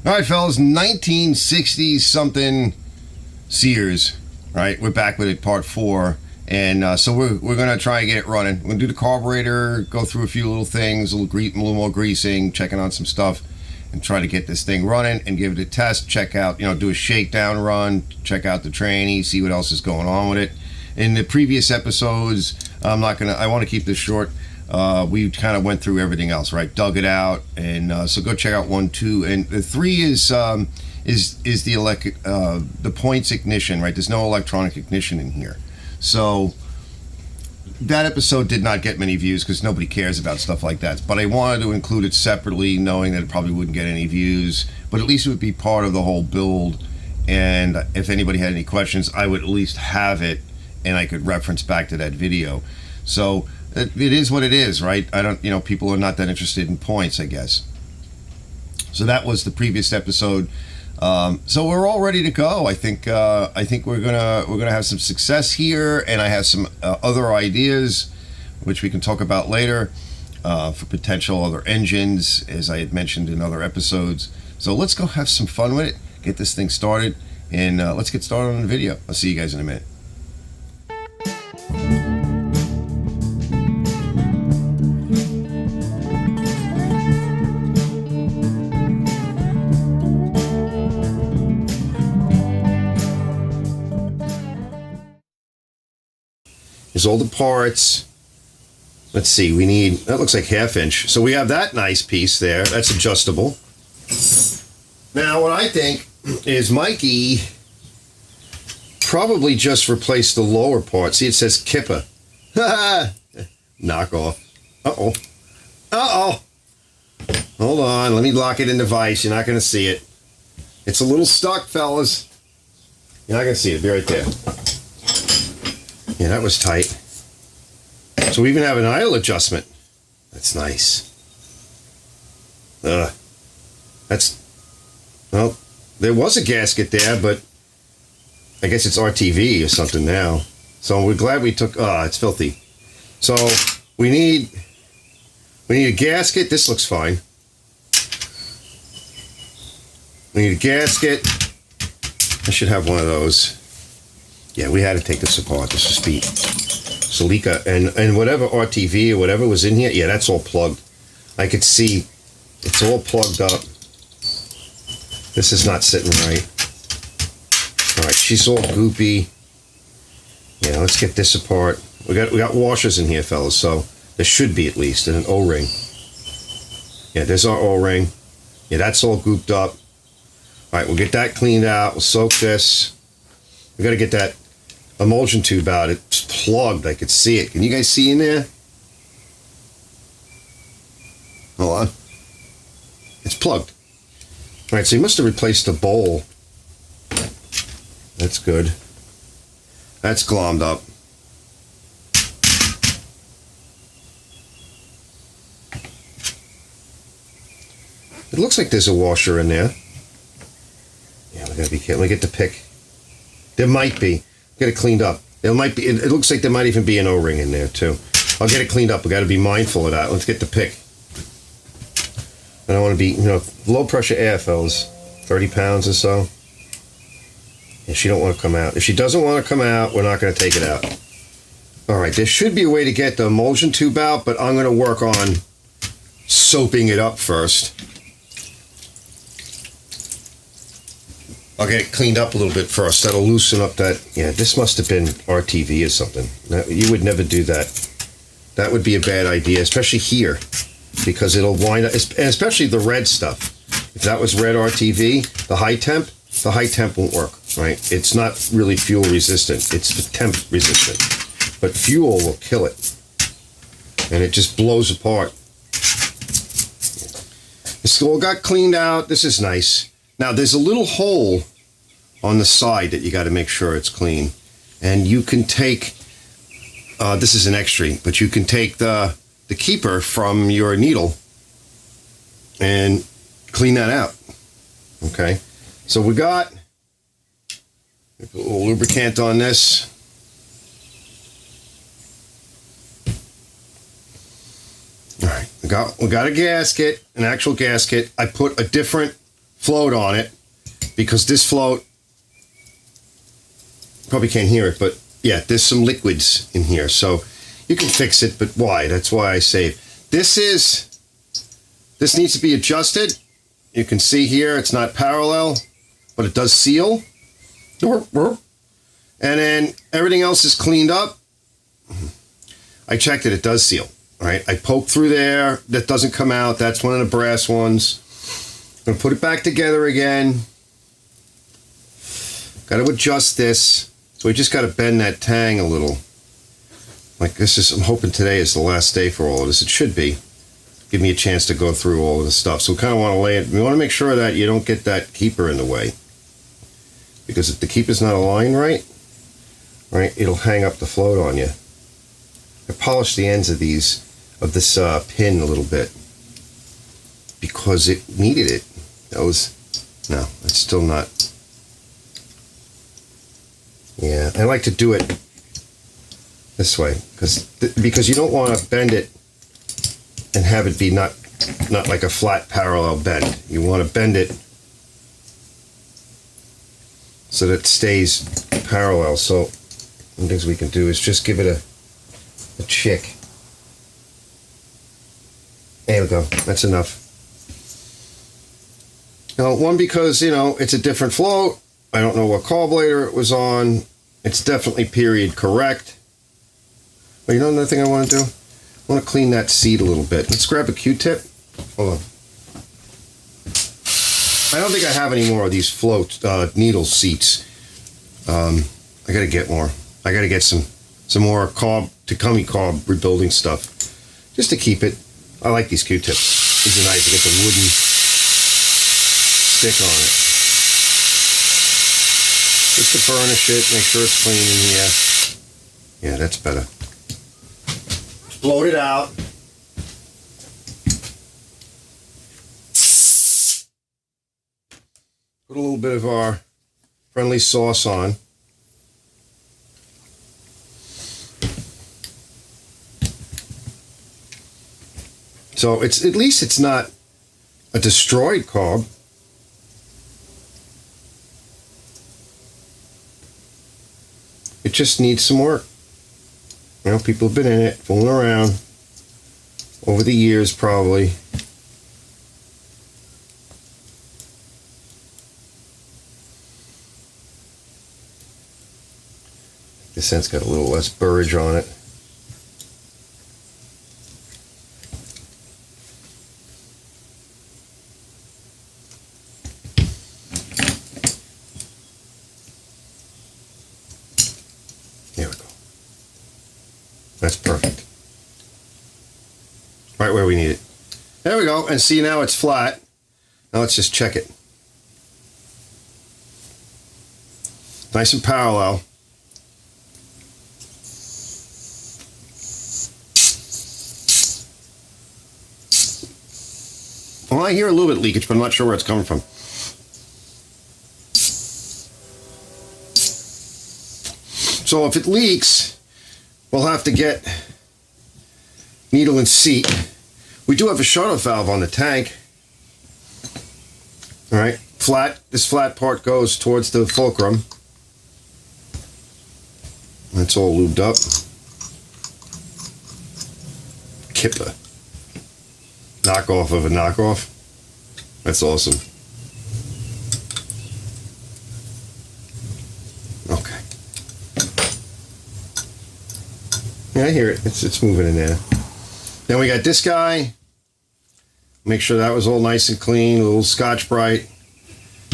All right, fellas, 1960s something Sears. Right, we're back with it, part 4, and so we're gonna try and get it running. We're gonna do the carburetor, go through a few little things, a little more greasing, checking on some stuff, and try to get this thing running and give it a test. Check out, do a shakedown run, check out the tranny, see what else is going on with it. In the previous episodes, I want to keep this short. We kind of went through everything else, right? Dug it out, and so go check out 1, 2, and the 3 is the points ignition, right? There's no electronic ignition in here, so that episode did not get many views because nobody cares about stuff like that. But I wanted to include it separately, knowing that it probably wouldn't get any views, but at least it would be part of the whole build. And if anybody had any questions, I would at least have it, and I could reference back to that video. So it is what it is, right? I don't, people are not that interested in points, I guess. So that was the previous episode. So we're all ready to go. I think we're gonna have some success here, and I have some other ideas, which we can talk about later, for potential other engines, as I had mentioned in other episodes. So let's go have some fun with it, get this thing started, and let's get started on the video. I'll see you guys in a minute. Here's all the parts. Let's see, we need, that looks like 1/2 inch. So we have that nice piece there. That's adjustable. Now what I think is Mikey probably just replaced the lower part. See, it says Kippa. Knock off. Uh-oh. Uh-oh. Hold on, let me lock it in the vise. You're not going to see it. It's a little stuck, fellas. You're not going to see it. Be right there. Yeah, that was tight. So we even have an idle adjustment. That's nice. Well, there was a gasket there, but I guess it's RTV or something now. So we're glad we took, it's filthy. So we need a gasket. This looks fine. We need a gasket. I should have one of those. Yeah, we had to take this apart. This is Pete. Salika, and whatever RTV or whatever was in here, yeah, that's all plugged. I could see it's all plugged up. This is not sitting right. All right, she's all goopy. Yeah, let's get this apart. We got washers in here, fellas, so there should be at least an O-ring. Yeah, there's our O-ring. Yeah, that's all gooped up. All right, we'll get that cleaned out. We'll soak this. We got to get that emulsion tube out. It's plugged. I could see it. Can you guys see in there? Hold on. It's plugged. All right, so you must have replaced the bowl. That's good. That's glommed up. It looks like there's a washer in there. Yeah, we gotta be careful. We get the pick. There might be. Get it cleaned up. It might be. It looks like there might even be an O-ring in there too. I'll get it cleaned up. We got to be mindful of that. Let's get the pick. I don't want to be, low pressure air, fellas. 30 pounds or so. And she don't want to come out. If she doesn't want to come out, we're not going to take it out. All right. There should be a way to get the emulsion tube out, but I'm going to work on soaping it up first. I'll get it cleaned up a little bit first. That'll loosen up that. Yeah, this must have been RTV or something. You would never do that. That would be a bad idea, especially here, because it'll wind up, and especially the red stuff. If that was red RTV, the high temp won't work, right? It's not really fuel resistant. It's the temp resistant. But fuel will kill it. And it just blows apart. This all got cleaned out. This is nice. Now, there's a little hole on the side that you got to make sure it's clean. And you can take, this is an extra, but you can take the keeper from your needle and clean that out. Okay. So we got a little lubricant on this. All right. We got a gasket, an actual gasket. I put a different float on it, because this float, probably can't hear it, but yeah, there's some liquids in here, so you can fix it, but why? That's why I save. This needs to be adjusted. You can see here it's not parallel, but it does seal. And then everything else is cleaned up. I checked it, it does seal. All right, I poked through there. That doesn't come out. That's one of the brass ones. I'm gonna put it back together again. Got to adjust this. So we just got to bend that tang a little. Like this is, I'm hoping today is the last day for all of this. It should be. Give me a chance to go through all of the stuff. So we kind of want to lay it. We want to make sure that you don't get that keeper in the way. Because if the keeper's not aligned right, it'll hang up the float on you. I polished the ends of this pin a little bit because it needed it. No, it's still not. Yeah, I like to do it this way because you don't want to bend it and have it be not like a flat parallel bend. You want to bend it so that it stays parallel. So one things we can do is just give it a chick. There we go. That's enough. Now, one, because, it's a different float. I don't know what carburetor it was on. It's definitely period correct. But you know another thing I want to do? I want to clean that seat a little bit. Let's grab a Q-tip. Hold on. I don't think I have any more of these needle seats. I got to get more. I got to get some more Takumi carb rebuilding stuff. Just to keep it. I like these Q-tips. These are nice to get the wooden stick on it. Just to burnish it, make sure it's clean in here. Yeah, that's better. Float it out. Put a little bit of our friendly sauce on. So at least it's not a destroyed carb. It just needs some work. People have been in it, fooling around over the years probably. This end's got a little less burridge on it. There we go. That's perfect. Right where we need it. There we go. And see, now it's flat. Now let's just check it. Nice and parallel. Well, I hear a little bit of leakage, but I'm not sure where it's coming from. So if it leaks, we'll have to get needle and seat. We do have a shut-off valve on the tank. All right, this flat part goes towards the fulcrum. That's all lubed up. Kipper. Knockoff of a knockoff. That's awesome. Okay. Yeah, I hear it. It's moving in there. Then we got this guy. Make sure that was all nice and clean. A little Scotch-Brite.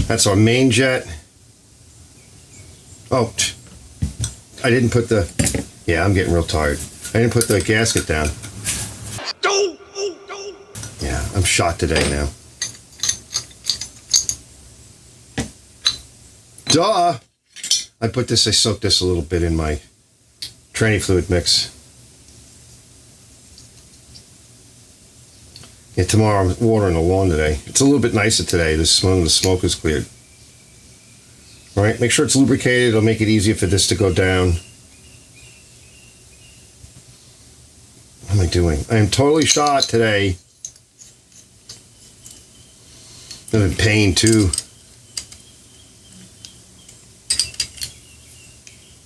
That's our main jet. Oh, I didn't put the... Yeah, I'm getting real tired. I didn't put the gasket down. Yeah, I'm shot today now. Duh! I soaked this a little bit in my tranny fluid mix. Yeah, tomorrow I'm watering the lawn today. It's a little bit nicer today. The smoke is cleared. All right, make sure it's lubricated. It'll make it easier for this to go down. What am I doing? I am totally shot today. I'm in pain too.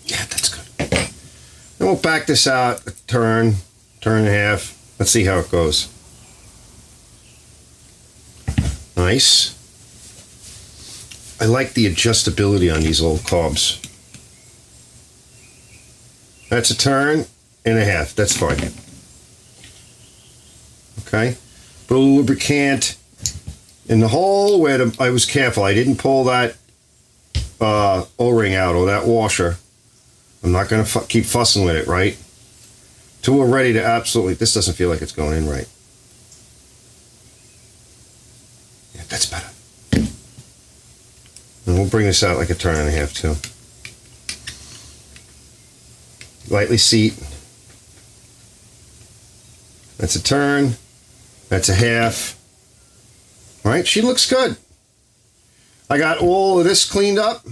Yeah, that's good. Then we'll back this out a turn and a half. Let's see how it goes. Nice. I like the adjustability on these old carbs. That's a turn and a half. That's fine. Okay. Put a little lubricant in the hole where I was careful. I didn't pull that O-ring out or that washer. I'm not going to keep fussing with it, right? Till we're ready to absolutely... This doesn't feel like it's going in right. Yeah, that's better. And we'll bring this out like a turn and a half, too. Lightly seat. That's a turn. That's a half. All right, she looks good. I got all of this cleaned up.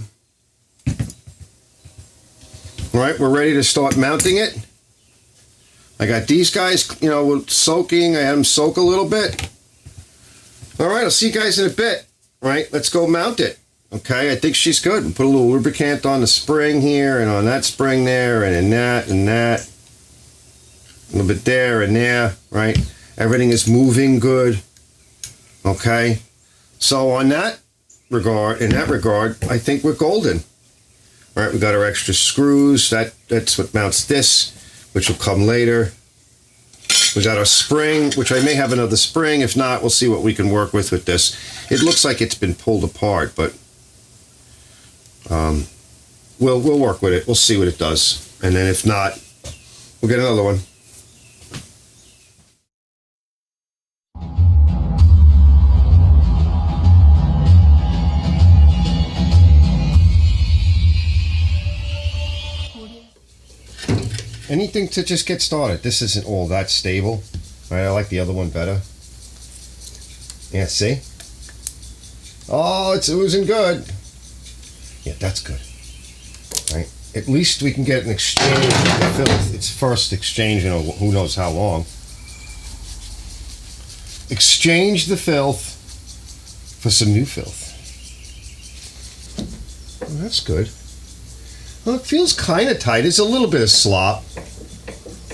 All right, we're ready to start mounting it. I got these guys, you know, soaking. I had them soak a little bit. All right, I'll see you guys in a bit. All right, let's go mount it. Okay, I think she's good. We'll put a little lubricant on the spring here and on that spring there and in that and that. A little bit there and there, right? Everything is moving good. Okay, so on that regard, I think we're golden. All right, we got our extra screws. That's what mounts this, which will come later. We got our spring, which I may have another spring. If not, we'll see what we can work with this. It looks like it's been pulled apart, but we'll work with it. We'll see what it does, and then if not, we'll get another one. Anything to just get started. This isn't all that stable. Right, I like the other one better. Yeah, see? Oh, it's oozing good. Yeah, that's good. Right? At least we can get an exchange of the filth. It's first exchange in who knows how long. Exchange the filth for some new filth. Well, that's good. Well, it feels kind of tight. It's a little bit of slop.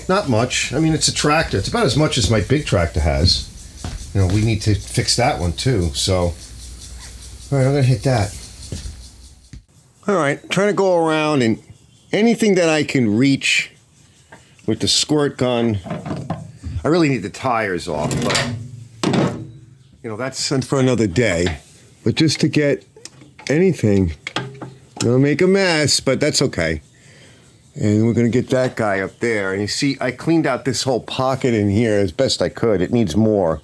Not much. I mean, it's a tractor. It's about as much as my big tractor has. You know, we need to fix that one too. So, all right, I'm going to hit that. All right, trying to go around and anything that I can reach with the squirt gun. I really need the tires off, but, you know, that's for another day. But just to get anything... It'll make a mess, but that's okay. And we're going to get that guy up there. And you see, I cleaned out this whole pocket in here as best I could. It needs more.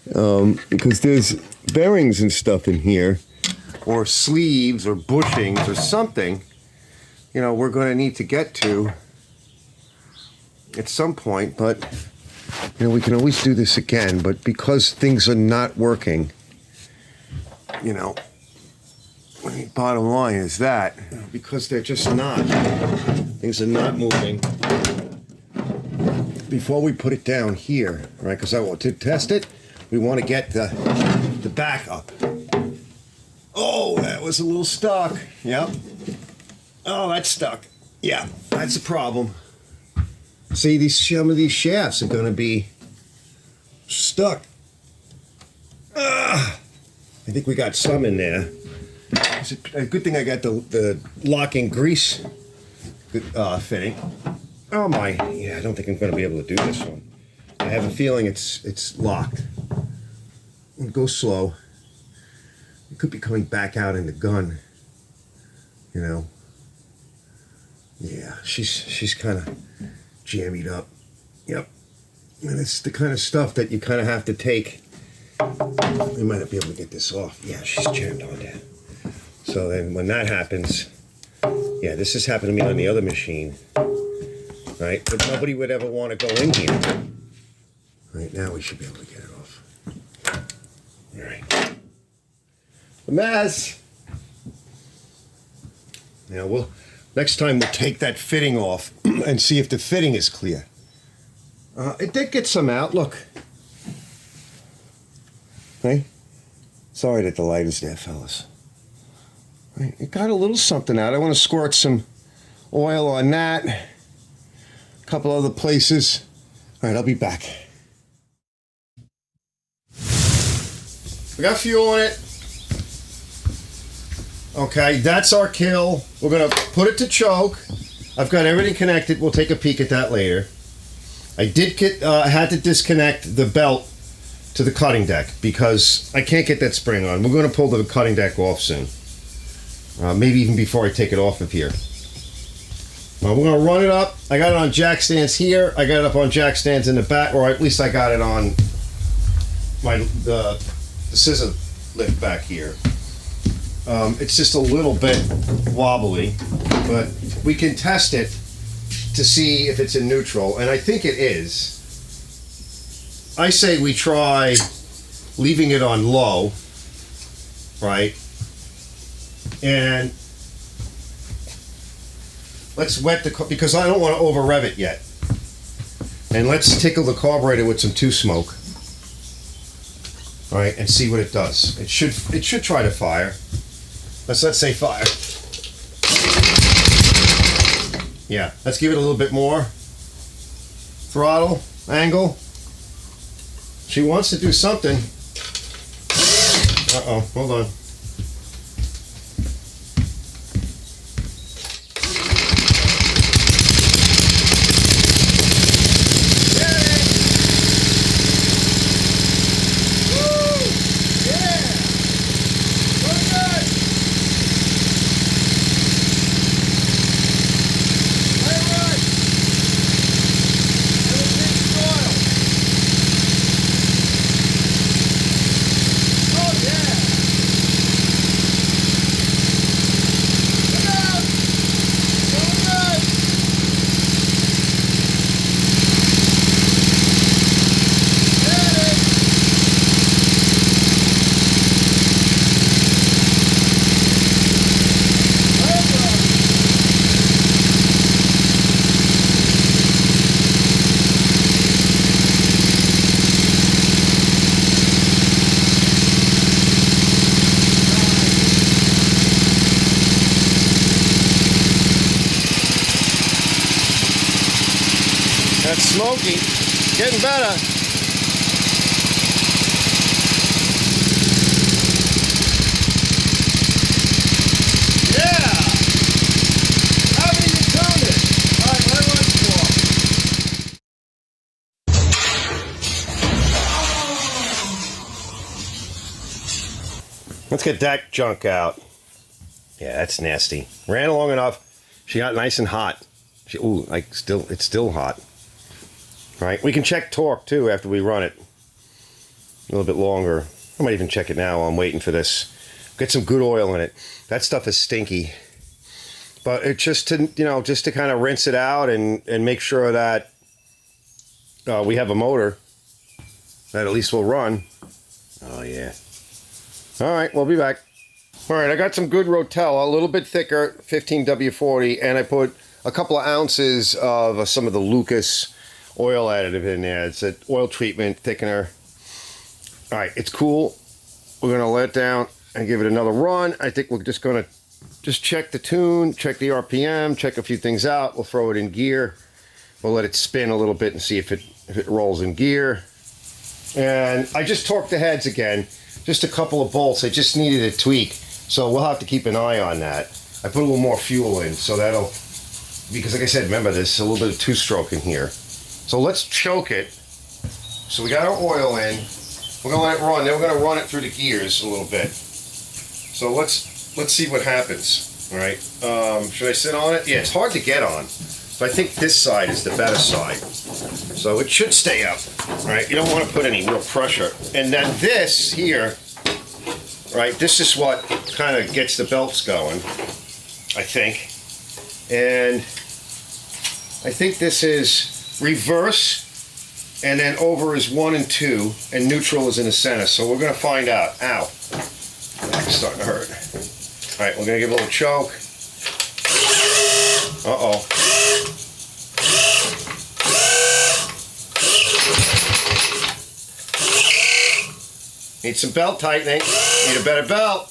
Because there's bearings and stuff in here, or sleeves, or bushings, or something, you know, we're going to need to get to at some point. But, you know, we can always do this again. But because things are not working, you know, the bottom line is that because they're just not, things are not moving. Before we put it down here, right? Because I want to test it, we want to get the back up. Oh, that was a little stuck. Yep. Oh, that's stuck. Yeah, that's a problem. See, some of these shafts are going to be stuck. I think we got some in there. It's a good thing I got the locking grease fitting. Oh my, yeah, I don't think I'm going to be able to do this one. I have a feeling it's locked. Go slow. It could be coming back out in the gun. You know. Yeah, she's kind of jammied up. Yep. And it's the kind of stuff that you kind of have to take. We might not be able to get this off. Yeah, she's jammed on there. So then when that happens, yeah, this has happened to me on the other machine, right? But nobody would ever want to go in here. Right, now we should be able to get it off. All right. A mess. Now next time we'll take that fitting off and see if the fitting is clear. It did get some out, look. Okay. Sorry that the light is there, fellas. Right, it got a little something out. I want to squirt some oil on that. A couple other places. All right, I'll be back. We got fuel on it. Okay, that's our kill. We're going to put it to choke. I've got everything connected. We'll take a peek at that later. I did had to disconnect the belt to the cutting deck because I can't get that spring on. We're going to pull the cutting deck off soon. Maybe even before I take it off of here. We're going to run it up. I got it on jack stands here. I got it up on jack stands in the back, or at least I got it on the scissor lift back here. It's just a little bit wobbly, but we can test it to see if it's in neutral, and I think it is. I say we try leaving it on low, right? And let's wet the because I don't want to over rev it yet. And let's tickle the carburetor with some 2-smoke. All right, and see what it does. It should try to fire. Let's say fire. Yeah, let's give it a little bit more. Throttle, angle. She wants to do something. Uh-oh, hold on. That's smoky. Getting better. Yeah! Haven't even turned it. All right, let it run for. Let's get that junk out. Yeah, that's nasty. Ran long enough. She got nice and hot. It's still hot. Right, we can check torque too after we run it a little bit longer. I might even check it now while I'm waiting for this. Get some good oil in it. That stuff is stinky, but it's just to kind of rinse it out and make sure that we have a motor that at least will run. Oh yeah. All right, we'll be back. All right, I got some good Rotella, a little bit thicker, 15W40, and I put a couple of ounces of some of the Lucas oil additive in there. It's an oil treatment thickener. All right, it's cool. We're gonna let it down and give it another run. I think we're just gonna check the tune, check the RPM, check a few things out. We'll throw it in gear. We'll let it spin a little bit and see if it rolls in gear. And I just torqued the heads again, just a couple of bolts. I just needed a tweak, so we'll have to keep an eye on that. I put a little more fuel in, so that'll, because like I said, remember there's a little bit of 2-stroke in here. So let's choke it. So we got our oil in. We're gonna let it run. Then we're gonna run it through the gears a little bit. So let's see what happens. All right. Should I sit on it? Yeah, it's hard to get on. So I think this side is the better side. So it should stay up. All right. You don't want to put any real pressure. And then this here, right? This is what kind of gets the belts going, I think. And I think this is reverse, and then over is 1 and 2, and neutral is in the center. So we're going to find out. Ow. It's starting to hurt. All right, we're going to give it a little choke. Uh-oh. Need some belt tightening. Need a better belt.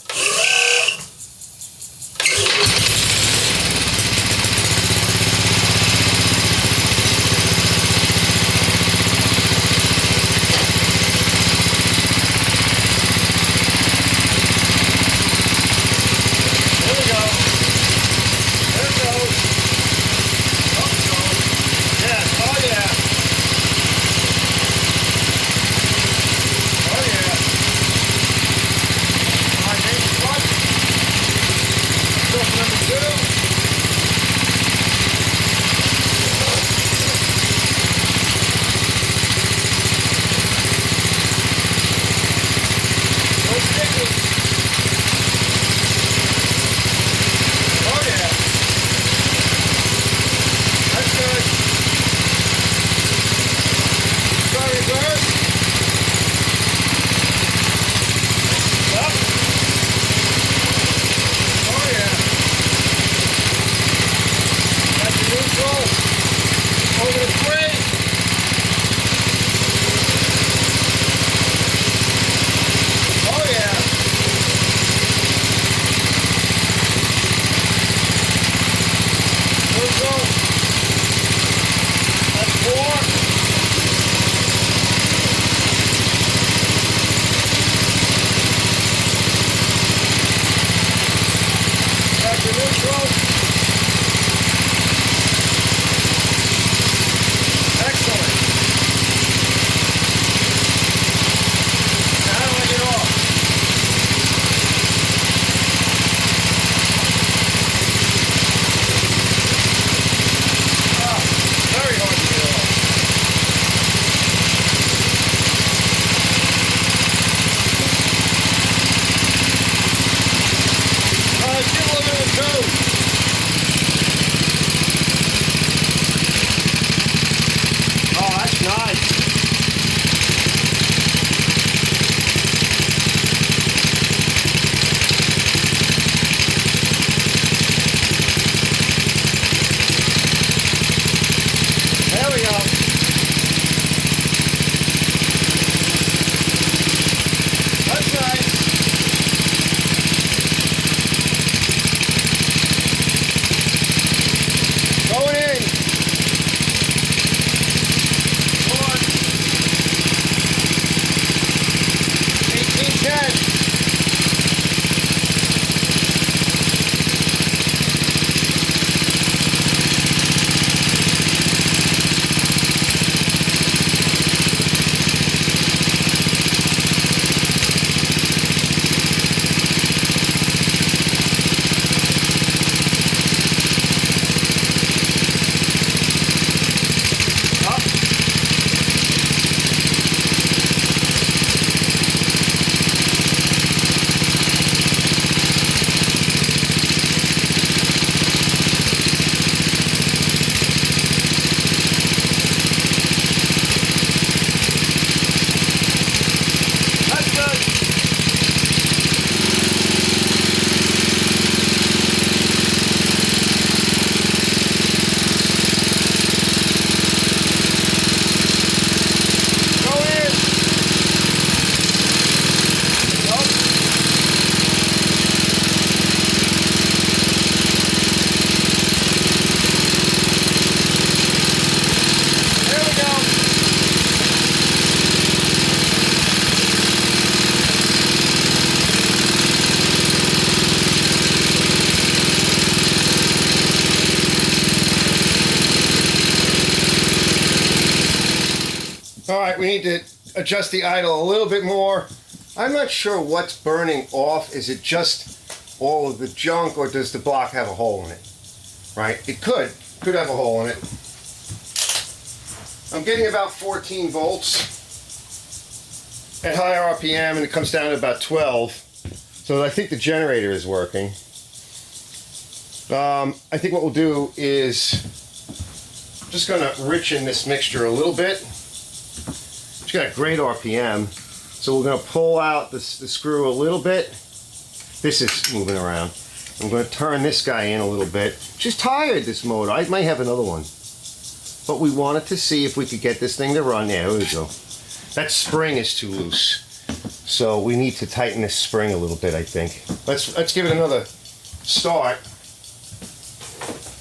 All right, we need to adjust the idle a little bit more. I'm not sure what's burning off. Is it just all of the junk, or does the block have a hole in it? Right? It could have a hole in it. I'm getting about 14 volts at higher RPM, and it comes down to about 12. So I think the generator is working. I think what we'll do is just going to richen this mixture a little bit. It's got a great RPM, so we're going to pull out the screw a little bit. This is moving around. I'm going to turn this guy in a little bit. She's tired, this motor. I might have another one. But we wanted to see if we could get this thing to run. Yeah, there we go. That spring is too loose. So we need to tighten this spring a little bit, I think. Let's give it another start.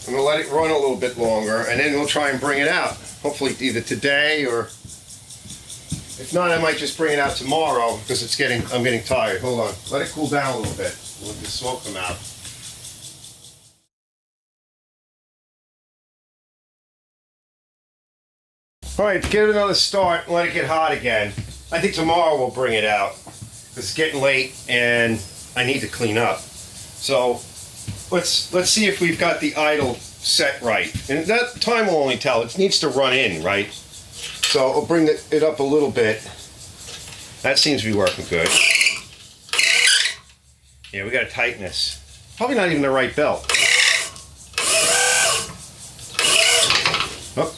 I'm gonna let it run a little bit longer, and then we'll try and bring it out. Hopefully either today, or if not, I might just bring it out tomorrow because I'm getting tired. Hold on, let it cool down a little bit. Let the smoke come out. All right, give it another start and let it get hot again. I think tomorrow we'll bring it out because it's getting late and I need to clean up. So let's see if we've got the idle set right. And that time will only tell. It needs to run in, right? So I'll bring it up a little bit. That seems to be working good. Yeah, we got to tighten this. Probably not even the right belt. Oh.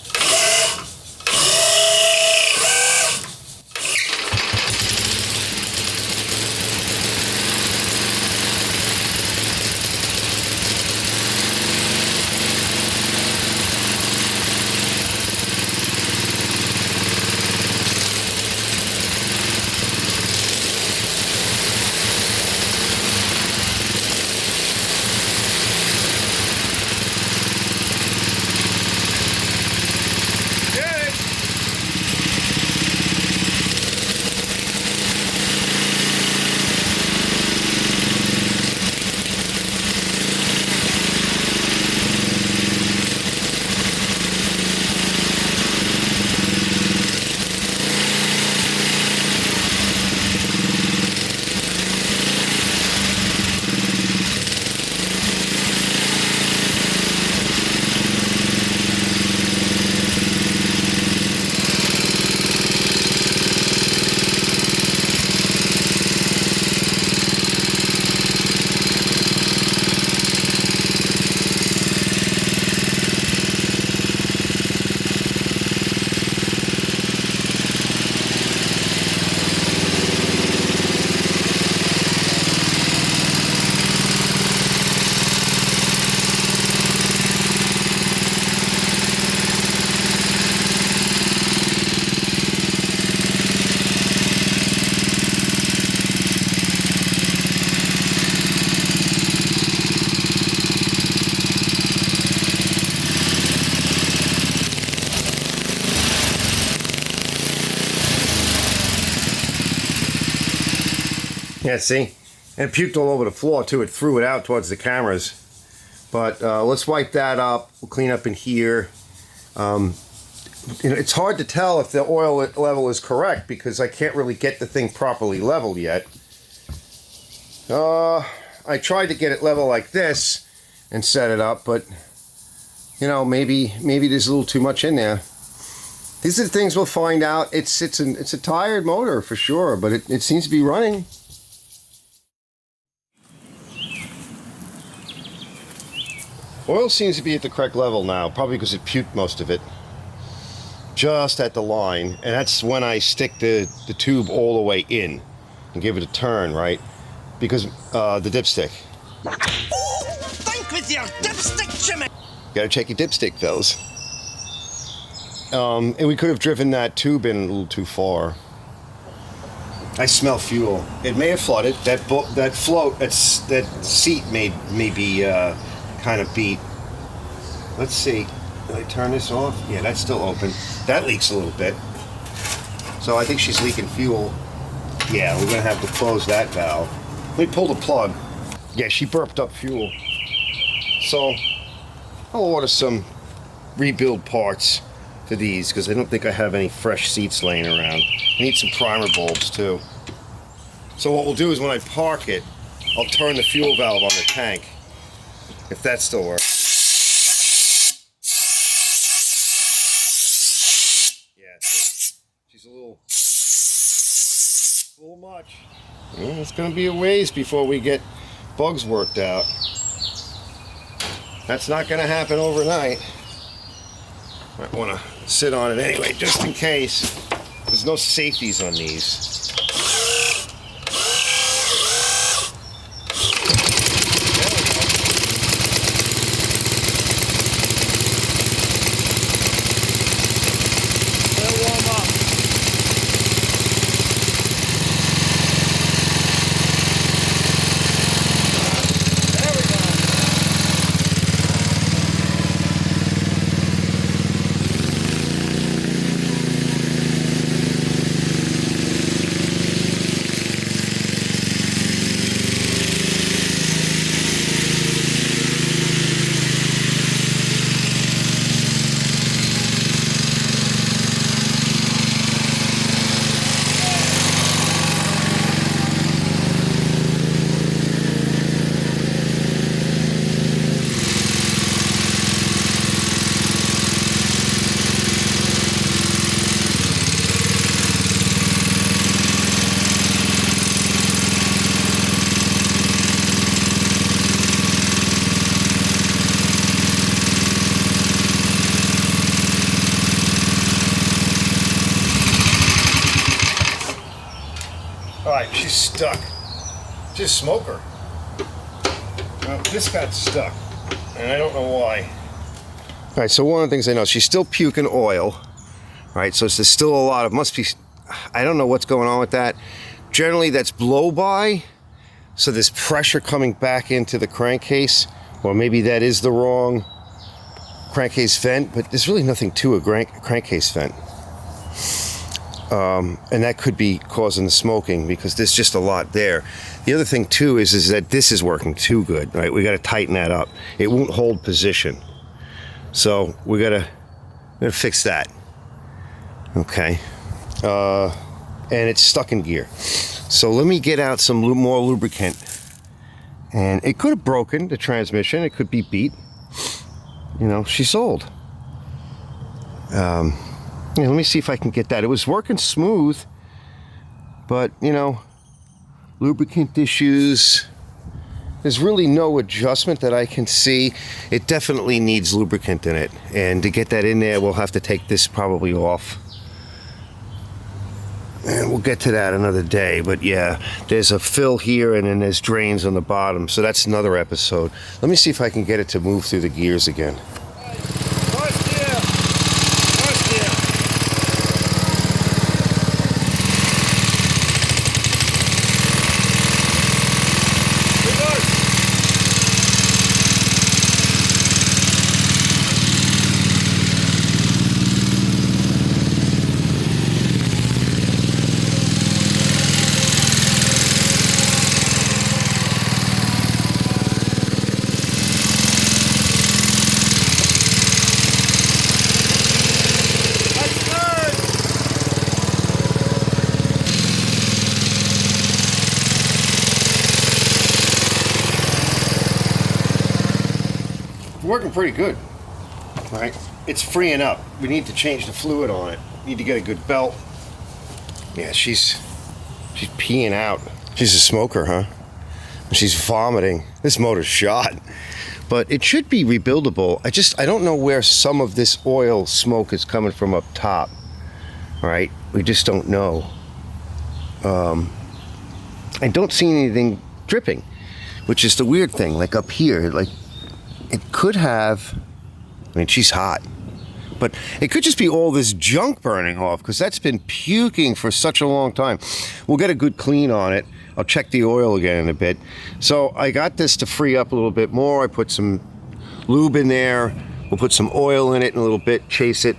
Yeah, see? And it puked all over the floor, too. It threw it out towards the cameras. But let's wipe that up. We'll clean up in here. It's hard to tell if the oil level is correct because I can't really get the thing properly leveled yet. I tried to get it level like this and set it up, but, you know, maybe there's a little too much in there. These are the things we'll find out. It's a tired motor for sure, but it seems to be running. Oil seems to be at the correct level now, probably because it puked most of it. Just at the line, and that's when I stick the tube all the way in and give it a turn, right? Because the dipstick. Oh, think with your dipstick, Jimmy! Gotta check your dipstick, fellas. And we could have driven that tube in a little too far. I smell fuel. It may have flooded. That seat may be kind of beat. Let's see. Did I turn this off? Yeah, that's still open. That leaks a little bit. So I think she's leaking fuel. Yeah, we're gonna have to close that valve. Let me pull the plug. Yeah, she burped up fuel. So I'll order some rebuild parts for these because I don't think I have any fresh seats laying around. I need some primer bulbs too. So what we'll do is when I park it, I'll turn the fuel valve on the tank. If that still works. Yeah, see? She's a little much. It's going to be a ways before we get bugs worked out. That's not going to happen overnight. Might want to sit on it anyway, just in case. There's no safeties on these. she's stuck. Just smoke her. Well, this got stuck, and I don't know why. All right, so one of the things I know, she's still puking oil. All right, so there's still a lot of, must be, I don't know what's going on with that. Generally, that's blow-by, so there's pressure coming back into the crankcase, or maybe that is the wrong crankcase vent, but there's really nothing to a crankcase vent. And that could be causing the smoking because there's just a lot there. The other thing too is that this is working too good, right? We got to tighten that up. It won't hold position. So we gotta fix that. Okay. And it's stuck in gear. So let me get out some more lubricant. And it could have broken the transmission. It could be beat. You know, she's old. Yeah, let me see if I can get that. It was working smooth, but, you know, lubricant issues. There's really no adjustment that I can see. It definitely needs lubricant in it. And to get that in there, we'll have to take this probably off. And we'll get to that another day. But yeah, there's a fill here and then there's drains on the bottom. So that's another episode. Let me see if I can get it to move through the gears again. Working pretty good, right? It's freeing up. We need to change the fluid on it. Need to get a good belt. Yeah, she's peeing out. She's a smoker, huh? She's vomiting. This motor's shot, but it should be rebuildable. I don't know where some of this oil smoke is coming from up top. All right, we just don't know. I don't see anything dripping, which is the weird thing. Like up here, like. It could have, I mean, she's hot, but it could just be all this junk burning off because that's been puking for such a long time. We'll get a good clean on it. I'll check the oil again in a bit. So I got this to free up a little bit more. I put some lube in there. We'll put some oil in it in a little bit, chase it.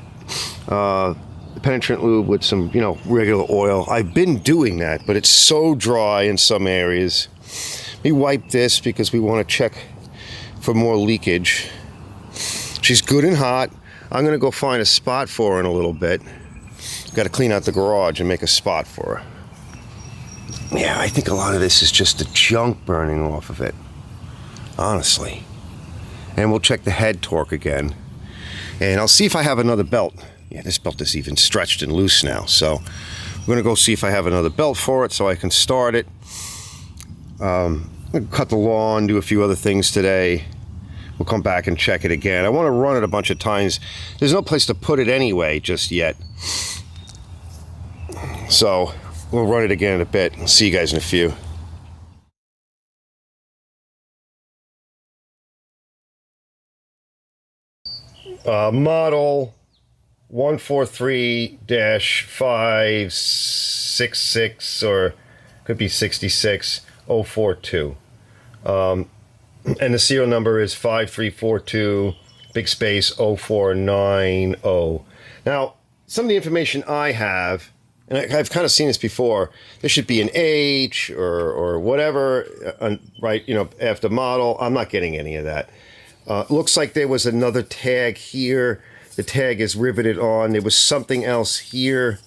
Penetrant lube with some, you know, regular oil. I've been doing that, but it's so dry in some areas. Let me wipe this because we want to check for more leakage. She's good and hot. I'm gonna go find a spot for her in a little bit. Got to clean out the garage and make a spot for her. Yeah, I think a lot of this is just the junk burning off of it, honestly. And we'll check the head torque again. And I'll see if I have another belt. Yeah, this belt is even stretched and loose now. So we're gonna go see if I have another belt for it so I can start it. We'll cut the lawn, do a few other things today. We'll come back and check it again. I want to run it a bunch of times. There's no place to put it anyway just yet. So we'll run it again in a bit. I'll see you guys in a few. Model 143-566, or could be 66042. And the serial number is 5342 big space 0490. Now, some of the information I have, and I've kind of seen this before, there should be an H or whatever, right, you know, after model. I'm not getting any of that. Looks like there was another tag here. The tag is riveted on. There was something else here.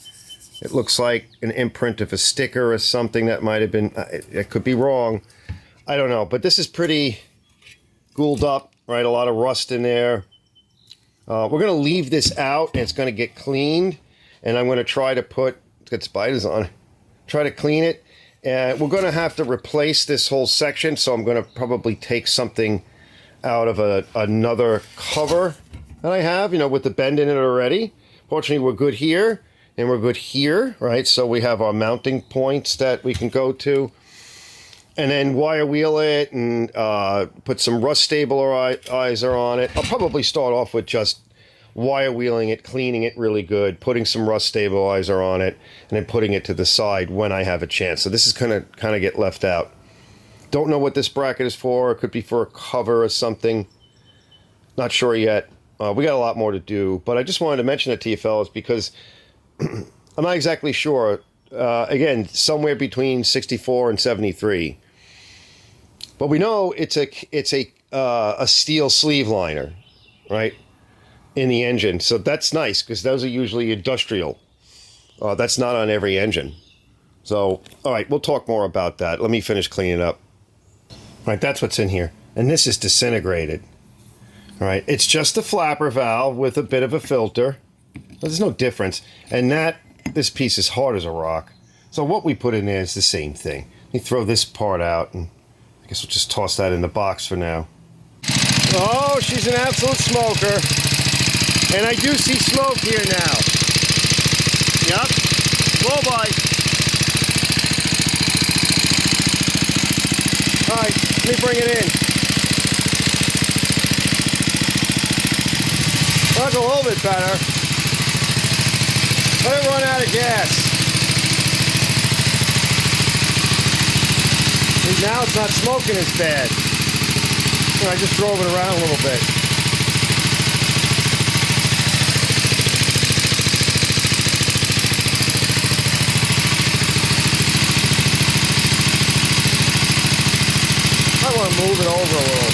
It looks like an imprint of a sticker or something that might have been, it could be wrong. I don't know, but this is pretty ghouled up, right? A lot of rust in there. We're going to leave this out, and it's going to get cleaned, and I'm going to try to put, let's get spiders on, try to clean it, and we're going to have to replace this whole section, so I'm going to probably take something out of another cover that I have, you know, with the bend in it already. Fortunately, we're good here, and we're good here, right? So we have our mounting points that we can go to. And then wire wheel it and put some rust stabilizer on it. I'll probably start off with just wire wheeling it, cleaning it really good, putting some rust stabilizer on it, and then putting it to the side when I have a chance. So this is gonna kind of get left out. Don't know what this bracket is for. It could be for a cover or something. Not sure yet. We got a lot more to do, but I just wanted to mention it to you fellas because I'm not exactly sure. Again, somewhere between 64 and 73. But we know it's a steel sleeve liner, right, in the engine. So that's nice because those are usually industrial. That's not on every engine. So, all right, we'll talk more about that. Let me finish cleaning up. All right, that's what's in here. And this is disintegrated. All right, it's just a flapper valve with a bit of a filter. There's no difference. And this piece is hard as a rock. So what we put in there is the same thing. Let me throw this part out and I guess we'll just toss that in the box for now. Oh, she's an absolute smoker. And I do see smoke here now. Yep. Blow by. All right, let me bring it in. That's a little bit better. Let it run out of gas. And now it's not smoking as bad. I just drove it around a little bit. I want to move it over a little.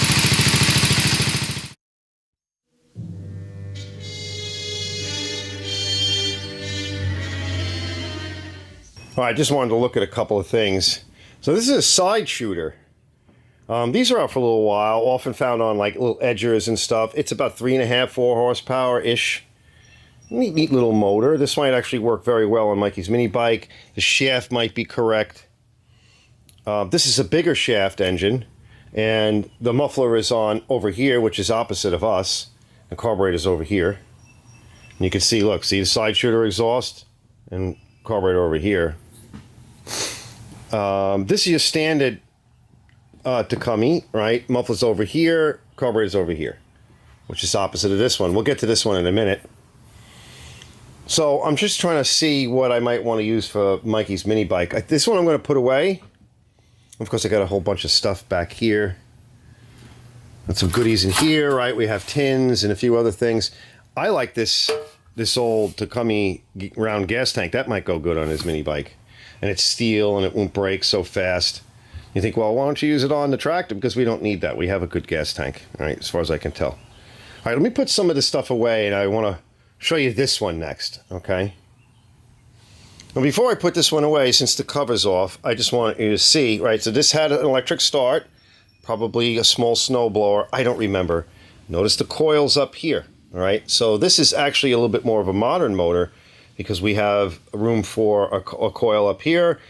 All right, I just wanted to look at a couple of things. So this is a side shooter. These are out for a little while, often found on like little edgers and stuff. It's about 3.5, 4 horsepower-ish. Neat little motor. This might actually work very well on Mikey's mini bike. The shaft might be correct. This is a bigger shaft engine, and the muffler is on over here, which is opposite of us. The carburetor's over here. And you can see, look, see the side shooter exhaust and carburetor over here. This is your standard Takumi, right? Muffler's over here, carburetor's over here, which is opposite of this one. We'll get to this one in a minute. So I'm just trying to see what I might want to use for Mikey's mini bike. This one I'm going to put away. Of course, I got a whole bunch of stuff back here. And some goodies in here, right? We have tins and a few other things. I like this old Takumi round gas tank. That might go good on his mini bike. And it's steel and it won't break so fast. You think, well, why don't you use it on the tractor? Because we don't need that. We have a good gas tank, all right, as far as I can tell. All right, let me put some of this stuff away, and I want to show you this one next, okay? Now, before I put this one away, since the cover's off, I just want you to see, right, so this had an electric start, probably a small snowblower. I don't remember. Notice the coil's up here, all right? So this is actually a little bit more of a modern motor because we have room for a coil up here,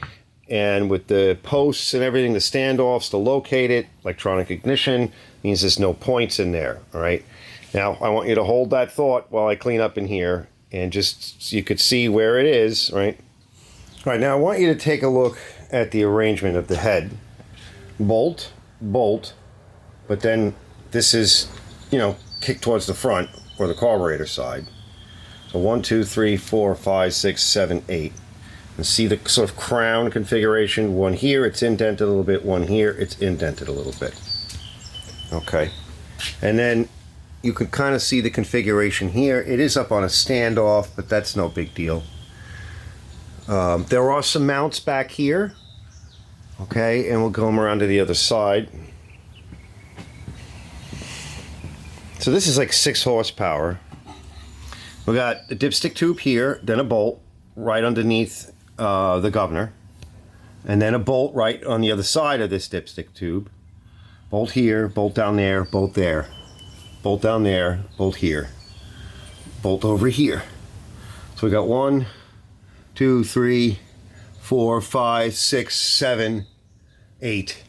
and with the posts and everything, the standoffs to locate it, electronic ignition, means there's no points in there, all right? Now, I want you to hold that thought while I clean up in here, and just so you could see where it is, right? All right, now I want you to take a look at the arrangement of the head. Bolt, bolt, but then this is, you know, kicked towards the front, or the carburetor side. So 1, 2, 3, 4, 5, 6, 7, 8. And see the sort of crown configuration. One here, it's indented a little bit. One here, it's indented a little bit. Okay. And then you can kind of see the configuration here. It is up on a standoff, but that's no big deal. There are some mounts back here. Okay, and we'll go around to the other side. So this is like 6 horsepower. We got a dipstick tube here, then a bolt right underneath the governor, and then a bolt right on the other side of this dipstick tube. Bolt here, bolt down there, bolt there, bolt down there, bolt here, bolt over here. So we got 1, 2, 3, 4, 5, 6, 7, 8.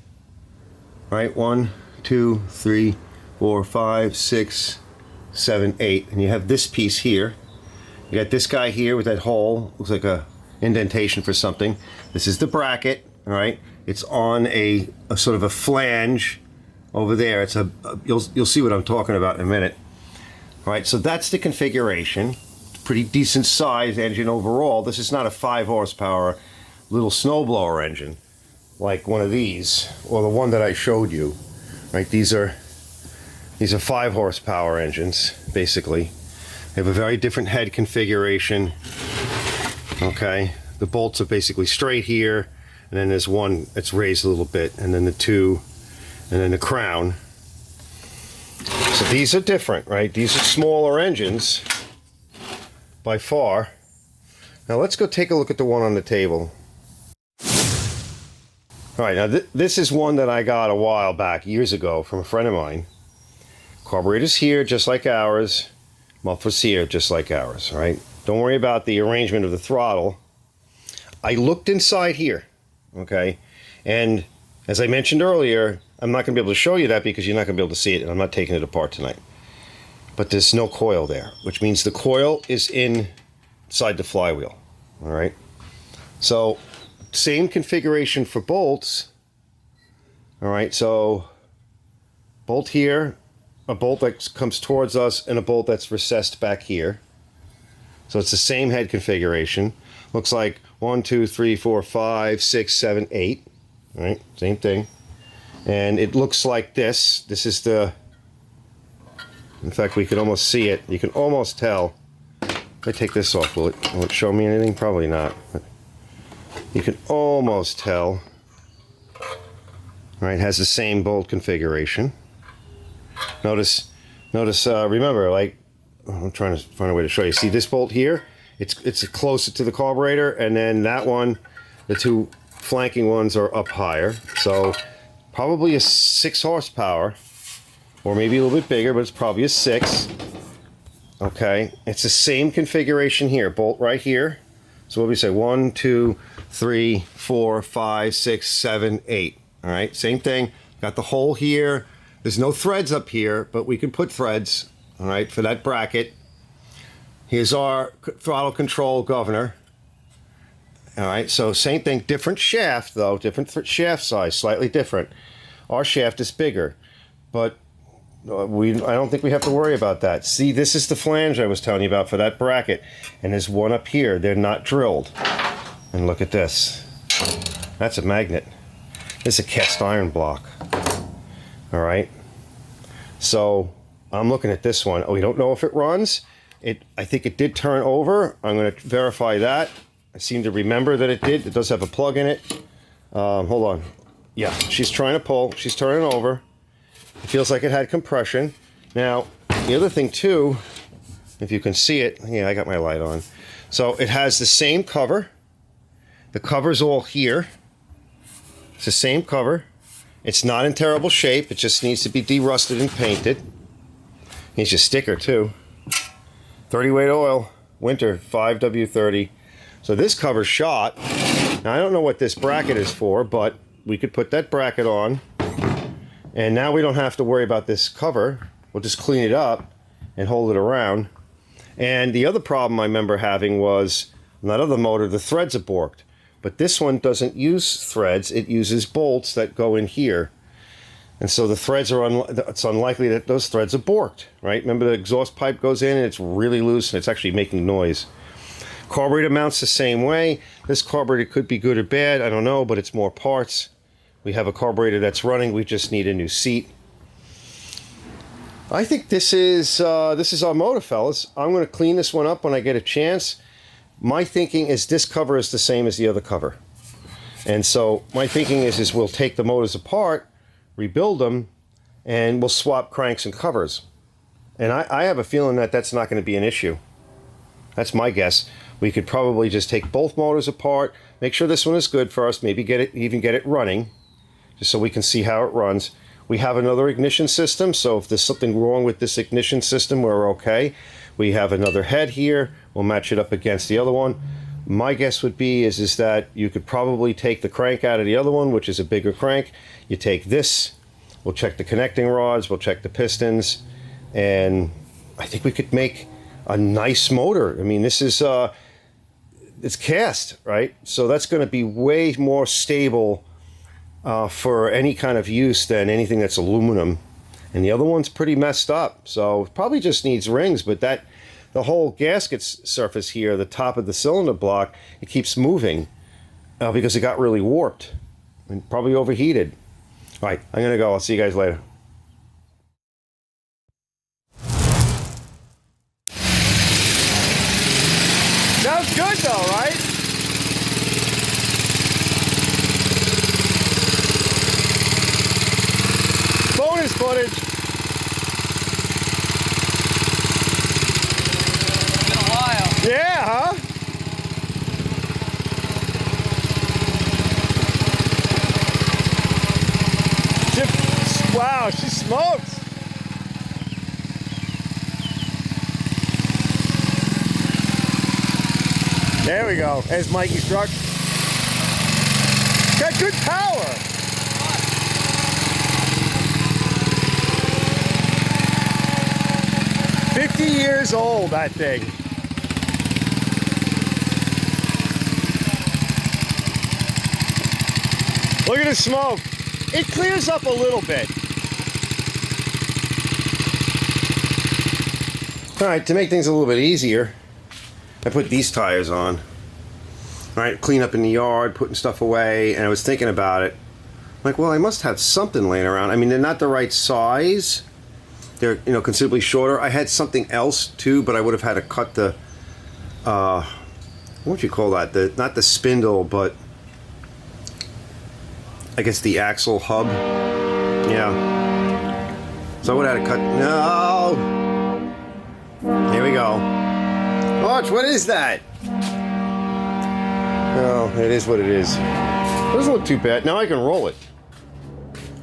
Right? 1, 2, 3, 4, 5, 6, 7, 8. And you have this piece here. You got this guy here with that hole, looks like a indentation for something. This is the bracket, all right? It's on a sort of a flange over there. It's you'll see what I'm talking about in a minute. All right, so that's the configuration. Pretty decent size engine overall. This is not a 5 horsepower little snowblower engine like one of these, or the one that I showed you. Right, these are 5 horsepower engines, basically. They have a very different head configuration. Okay, the bolts are basically straight here, and then there's one that's raised a little bit, and then the two, and then the crown. So these are different, right? These are smaller engines by far. Now let's go take a look at the one on the table. All right, now this is one that I got a while back, years ago, from a friend of mine. Carburetor's here, just like ours. Muffler's here, just like ours, right? Don't worry about the arrangement of the throttle. I looked inside here, okay? And as I mentioned earlier, I'm not going to be able to show you that because you're not going to be able to see it, and I'm not taking it apart tonight. But there's no coil there, which means the coil is inside the flywheel, all right? So, same configuration for bolts, all right? So, bolt here, a bolt that comes towards us, and a bolt that's recessed back here. So it's the same head configuration. Looks like 1, 2, 3, 4, 5, 6, 7, 8. All right, same thing. And it looks like this. This is the, in fact, we could almost see it. You can almost tell. If I take this off, will it show me anything? Probably not. But you can almost tell. All right, it has the same bolt configuration. Notice, remember, like, I'm trying to find a way to show you. See this bolt here? It's closer to the carburetor, and then that one, the two flanking ones are up higher. So probably a 6 horsepower, or maybe a little bit bigger, but it's probably a 6. Okay, it's the same configuration here. Bolt right here. So what do we say? 1, 2, 3, 4, 5, 6, 7, 8. All right, same thing. Got the hole here. There's no threads up here, but we can put threads, all right, for that bracket. Here's our throttle control governor. All right, so same thing, different shaft though, different shaft size, slightly different. Our shaft is bigger, but I don't think we have to worry about that. See, this is the flange I was telling you about for that bracket, and there's one up here. They're not drilled. And look at this. That's a magnet. This is a cast iron block. All right, so I'm looking at this one. Oh, we don't know if it runs. I think it did turn over. I'm going to verify that. I seem to remember that it did. It does have a plug in it. Hold on. Yeah, she's trying to pull. She's turning over. It feels like it had compression. Now, the other thing too, if you can see it, yeah, I got my light on. So it has the same cover. The cover's all here. It's the same cover. It's not in terrible shape. It just needs to be derusted and painted. Needs your sticker too. 30 weight oil, winter, 5W30. So this cover's shot. Now I don't know what this bracket is for, but we could put that bracket on. And now we don't have to worry about this cover. We'll just clean it up and hold it around. And the other problem I remember having was, on that other motor, the threads are borked. But this one doesn't use threads, it uses bolts that go in here. And so the threads are, it's unlikely that those threads are borked, right? Remember the exhaust pipe goes in and it's really loose and it's actually making noise. Carburetor mounts the same way. This carburetor could be good or bad, I don't know, but it's more parts. We have a carburetor that's running, we just need a new seat. I think this is our motor, fellas. I'm gonna clean this one up when I get a chance. My thinking is this cover is the same as the other cover. And so my thinking is we'll take the motors apart, rebuild them, and we'll swap cranks and covers. And I have a feeling that that's not going to be an issue. That's my guess. We could probably just take both motors apart, make sure this one is good first, maybe even get it running, just so we can see how it runs. We have another ignition system, so if there's something wrong with this ignition system, we're okay. We have another head here. We'll match it up against the other one. My guess would be is that you could probably take the crank out of the other one, which is a bigger crank. You take this, we'll check the connecting rods, we'll check the pistons, and I think we could make a nice motor. I mean, this is it's cast, right? So that's going to be way more stable for any kind of use than anything that's aluminum. And the other one's pretty messed up, so it probably just needs rings. But the whole gasket surface here, the top of the cylinder block, it keeps moving because it got really warped and probably overheated. All right, I'm gonna go. I'll see you guys later. Sounds good though, right? Bonus footage. Been a while. Yeah, huh? Wow, she smokes. There we go. There's Mikey's truck. Got good power. 50 years old, that thing. Look at the smoke. It clears up a little bit. All right, to make things a little bit easier, I put these tires on. All right, clean up in the yard, putting stuff away, and I was thinking about it. I'm like, well, I must have something laying around. I mean, they're not the right size. They're, you know, considerably shorter. I had something else too, but I would have had to cut the, what would you call that? Not the spindle, but I guess the axle hub. Yeah. So I would have had to cut. No. Here we go. Watch, what is that? Oh, it is what it is. It doesn't look too bad. Now I can roll it.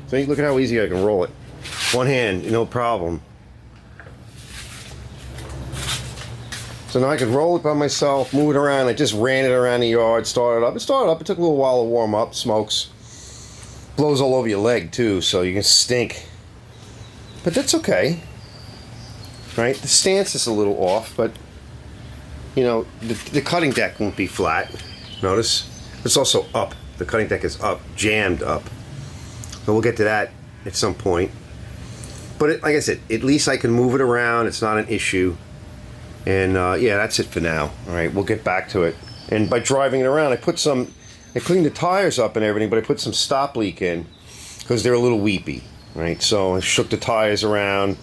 See, look at how easy I can roll it. One hand, no problem. So now I can roll it by myself, move it around. I just ran it around the yard, started up. It started up. It took a little while to warm up. Smokes. Blows all over your leg too, so you can stink. But that's okay. Right? The stance is a little off, but you know, the cutting deck won't be flat. Notice? It's also up. The cutting deck is up, jammed up. So we'll get to that at some point. But like I said, at least I can move it around. It's not an issue. And yeah, that's it for now. All right, we'll get back to it. And by driving it around, I cleaned the tires up and everything, but I put some stop leak in because they're a little weepy, right? So I shook the tires around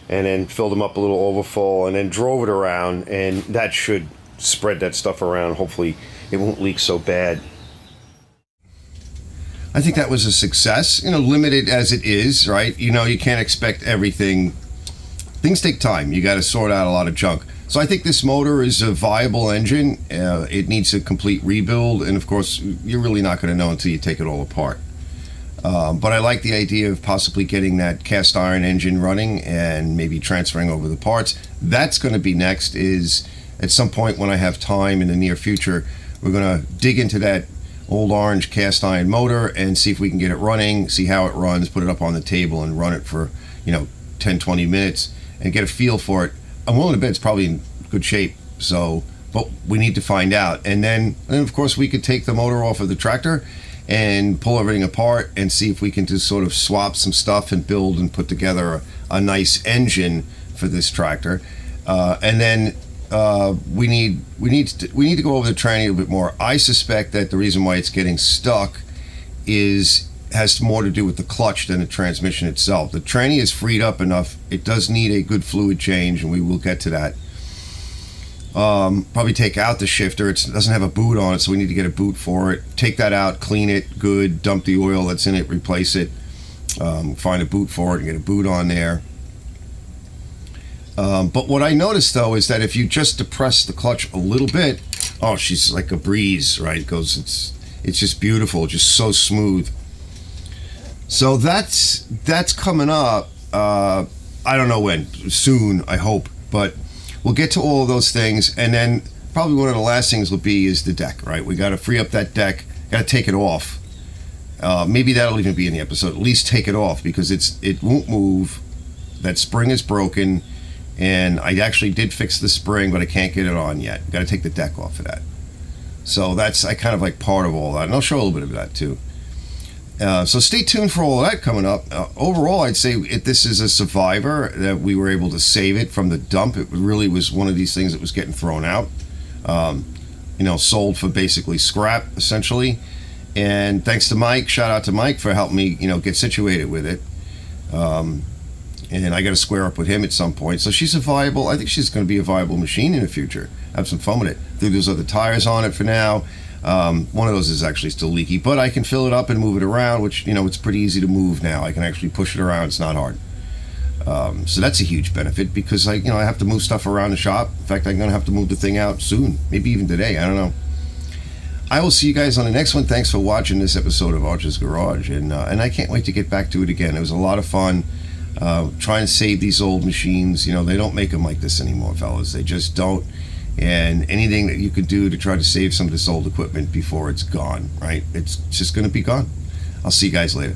and then filled them up a little overfull and then drove it around, and that should spread that stuff around. Hopefully it won't leak so bad. I think that was a success, you know, limited as it is, right? You know, you can't expect everything. Things take time. You got to sort out a lot of junk. So I think this motor is a viable engine. It needs a complete rebuild, and of course, you're really not going to know until you take it all apart. But I like the idea of possibly getting that cast iron engine running and maybe transferring over the parts. That's going to be next. Is at some point when I have time in the near future, we're going to dig into that old orange cast iron motor and see if we can get it running, see how it runs, put it up on the table and run it for, you know, 10-20 minutes and get a feel for it. I'm willing to bet it's probably in good shape, so, but we need to find out. And then of course we could take the motor off of the tractor and pull everything apart and see if we can just sort of swap some stuff and build and put together a nice engine for this tractor. And then we need to go over the tranny a little bit more. I suspect that the reason why it's getting stuck has more to do with the clutch than the transmission itself. The tranny is freed up enough. It does need a good fluid change, and we will get to that. Probably take out the shifter. It doesn't have a boot on it, so we need to get a boot for it. Take that out, clean it good, dump the oil that's in it, replace it, find a boot for it and get a boot on there. But what I noticed though is that if you just depress the clutch a little bit, oh, she's like a breeze, right? It's just beautiful, just so smooth. So that's coming up. I don't know when, soon, I hope, but we'll get to all of those things. And then probably one of the last things will be is the deck, right? We got to free up that deck, got to take it off. Maybe that'll even be in the episode. At least take it off because it won't move. That spring is broken. and I actually did fix the spring, but I can't get it on yet. Got to take the deck off of that. So that's I kind of like part of all that, and I'll show a little bit of that too. So stay tuned for all of that coming up. Overall, I'd say this is a survivor, that we were able to save it from the dump. It really was one of these things that was getting thrown out, sold for basically scrap, essentially. And thanks to Mike, shout out to Mike for helping me, get situated with it. And I got to square up with him at some point. So she's I think she's going to be a viable machine in the future. Have some fun with it. Threw those other tires on it for now. One of those is actually still leaky, but I can fill it up and move it around, which, it's pretty easy to move now. I can actually push it around. It's not hard. So that's a huge benefit, because I have to move stuff around the shop. In fact, I'm going to have to move the thing out soon, maybe even today. I don't know. I will see you guys on the next one. Thanks for watching this episode of Archer's Garage, and I can't wait to get back to it again. It was a lot of fun trying to save these old machines. They don't make them like this anymore, fellas. They just don't. And anything that you could do to try to save some of this old equipment before it's gone, right? It's just going to be gone. I'll see you guys later.